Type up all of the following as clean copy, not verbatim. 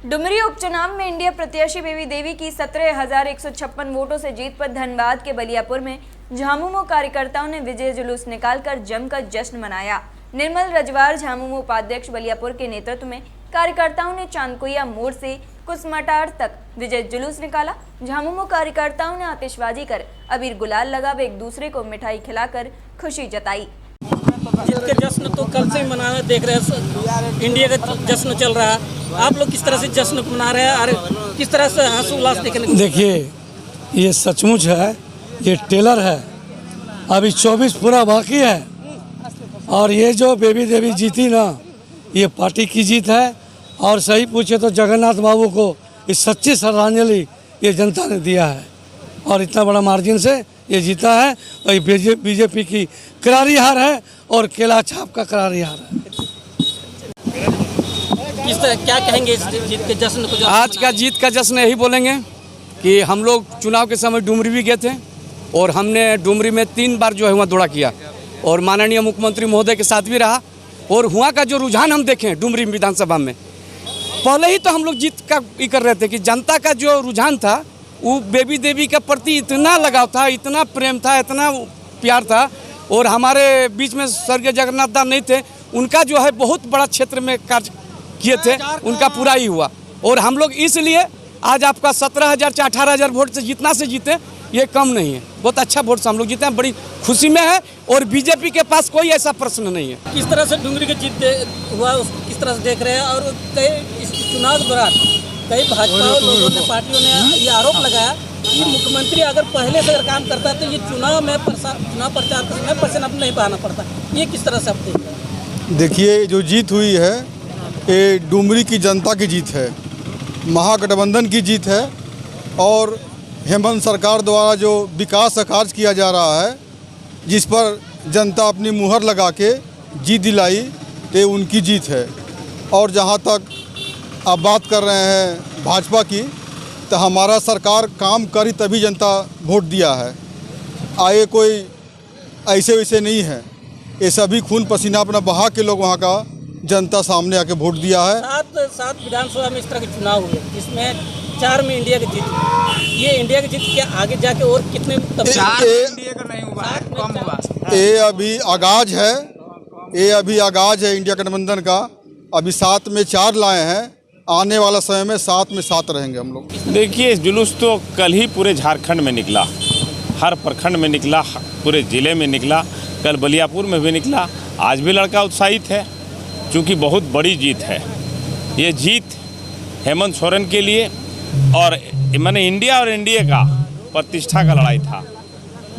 डुमरी उपचुनाव में इंडिया प्रत्याशी बेबी देवी की 17,156 वोटों से जीत पर धनबाद के बलियापुर में झामुमो कार्यकर्ताओं ने विजय जुलूस निकालकर जमकर जश्न मनाया। निर्मल रजवार झामुमो उपाध्यक्ष बलियापुर के नेतृत्व में कार्यकर्ताओं ने चांदकुइया मोड़ से कुसमटार तक विजय जुलूस निकाला। झामुमो कार्यकर्ताओं ने आतिशबाजी कर अबीर गुलाल लगा व एक दूसरे को मिठाई खिलाकर खुशी जताई। जीत के जश्न तो कल से ही मना रहे, देख रहे हैं इंडिया का जश्न चल रहा है। आप लोग किस तरह से जश्न मना रहे हैं और किस तरह से हर्ष उल्लास देखने को? देखिए, ये सचमुच है, ये टेलर है, अभी 24 पूरा बाकी है और ये जो बेबी देवी जीती ना, ये पार्टी की जीत है। और सही पूछे तो जगन्नाथ बाबू को इस सच्ची श्रद्धांजलि ये जनता ने दिया है और इतना बड़ा मार्जिन से ये जीता है। और ये बीजेपी की करारी हार है और केला छाप का करारी हार है। किस तरह क्या कहेंगे इस जीत के जश्न को? आज का जीत का जश्न यही बोलेंगे कि हम लोग चुनाव के समय डुमरी भी गए थे और हमने डुमरी में 3 बार जो है वहाँ दौड़ा किया और माननीय मुख्यमंत्री महोदय के साथ भी रहा। और वहाँ का जो रुझान हम देखें डुमरी विधानसभा में, पहले ही तो हम लोग जीत का ये कर रहे थे कि जनता का जो रुझान था वो बेबी देवी के प्रति इतना लगाव था, इतना प्रेम था, इतना प्यार था। और हमारे बीच में स्वर्गीय जगन्नाथ दास नहीं थे, उनका जो है बहुत बड़ा क्षेत्र में कार्य किए थे, उनका पूरा ही हुआ। और हम लोग इसलिए आज आपका 17,000 से 18,000 वोट से जितना से जीते ये कम नहीं है, बहुत अच्छा वोट से हम लोग जीते हैं, बड़ी खुशी में है। और बीजेपी के पास कोई ऐसा प्रश्न नहीं है। किस तरह से डुमरी की जीत हुआ उसको किस तरह से देख रहे हैं? और कई इस चुनाव के दौरान कई भाजपा लोगों ने, पार्टियों ने ये आरोप लगाया कि मुख्यमंत्री अगर पहले से अगर काम करता तो ये चुनाव प्रचार के समय पैसे नहीं बहाना पड़ता। ये किस तरह से आप देखते हैं? देखिए, जो जीत हुई है ये डुमरी की जनता की जीत है, महागठबंधन की जीत है। और हेमंत सरकार द्वारा जो विकास कार्य किया जा रहा है, जिस पर जनता अपनी मुहर लगा के जीत दिलाई, ये उनकी जीत है। और जहाँ तक आप बात कर रहे हैं भाजपा की, तो हमारा सरकार काम करी तभी जनता वोट दिया है। आए कोई ऐसे वैसे नहीं है, ये सभी खून पसीना अपना बहा के लोग वहाँ का जनता सामने आके वोट दिया है। सात विधानसभा में इस तरह के चुनाव हुए, जिसमें 4 में इंडिया की जीत। ये इंडिया की जीत के आगे जाके और कितने इंडिया का नहीं हुआ है, कम हुआ। ये अभी आगाज है, ये अभी आगाज है इंडिया गठबंधन का। अभी 7 में 4 लाए हैं, आने वाला समय में 7 में 7 रहेंगे हम लोग। देखिए, जुलूस तो कल ही पूरे झारखंड में निकला, हर प्रखंड में निकला, पूरे ज़िले में निकला, कल बलियापुर में भी निकला। आज भी लड़का उत्साहित है क्योंकि बहुत बड़ी जीत है। ये जीत हेमंत सोरेन के लिए और मैंने इंडिया और एनडीए का प्रतिष्ठा का लड़ाई था।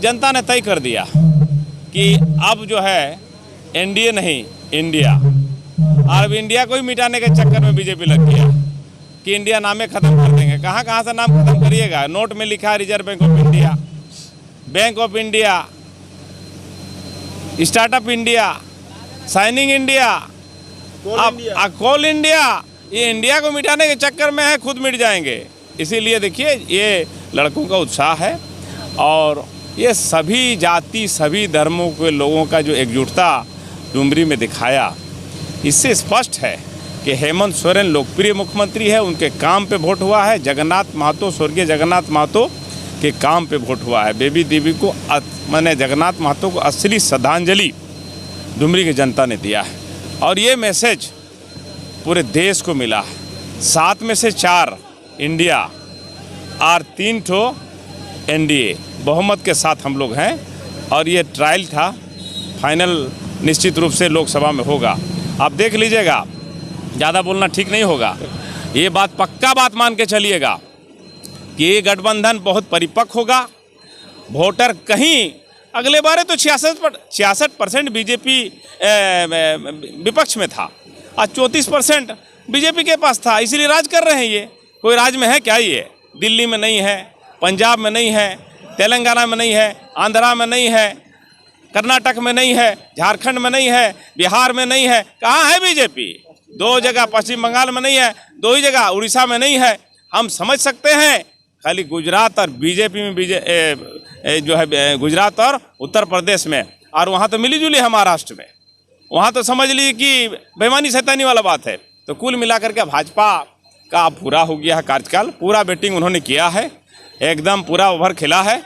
जनता ने तय कर दिया कि अब जो है एनडीए नहीं इंडिया। और अब इंडिया को ही मिटाने के चक्कर में बीजेपी लग गया कि इंडिया नामे ख़त्म कर देंगे। कहाँ से नाम खत्म करिएगा? नोट में लिखा है reserve bank of India, bank of India, startup India, signing India, अब कोल इंडिया। ये इंडिया को मिटाने के चक्कर में है, खुद मिट जाएंगे। इसीलिए देखिए, ये लड़कों का उत्साह है और ये सभी जाति, सभी धर्मों के लोगों का जो एकजुटता डुमरी में दिखाया, इससे स्पष्ट है कि हेमंत सोरेन लोकप्रिय मुख्यमंत्री है, उनके काम पे वोट हुआ है। जगन्नाथ महतो, स्वर्गीय जगन्नाथ महतो के काम पे वोट हुआ है। बेबी देवी को मैंने जगन्नाथ महतो को असली श्रद्धांजलि डुमरी की जनता ने दिया है और ये मैसेज पूरे देश को मिला है। 7 में से 4 इंडिया और 3 ठो एनडीए, बहुमत के साथ हम लोग हैं। और ये ट्रायल था, फाइनल निश्चित रूप से लोकसभा में होगा। आप देख लीजिएगा, ज़्यादा बोलना ठीक नहीं होगा। ये बात पक्का बात मान के चलिएगा कि ये गठबंधन बहुत परिपक्व होगा। वोटर कहीं अगले बार तो 66% बीजेपी विपक्ष में था, आज 34% बीजेपी के पास था। इसीलिए राज कर रहे हैं। ये कोई राज में है क्या? ये दिल्ली में नहीं है, पंजाब में नहीं है, तेलंगाना में नहीं है, आंध्रा में नहीं है, कर्नाटक में नहीं है, झारखंड में नहीं है, बिहार में नहीं है। कहाँ है बीजेपी? 2 जगह, पश्चिम बंगाल में नहीं है, 2 ही जगह, उड़ीसा में नहीं है। हम समझ सकते हैं खाली गुजरात और बीजेपी में जो है गुजरात और उत्तर प्रदेश में, और वहाँ तो मिली जुली है महाराष्ट्र में। वहाँ तो समझ लीजिए कि बेईमानी शैतानी वाला बात है। तो कुल मिलाकर के भाजपा का पूरा हो गया है कार्यकाल, पूरा बैटिंग उन्होंने किया है, एकदम पूरा ओवर खेला है।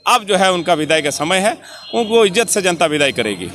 अब जो है उनका विदाई का समय है, उनको इज्जत से जनता विदाई करेगी।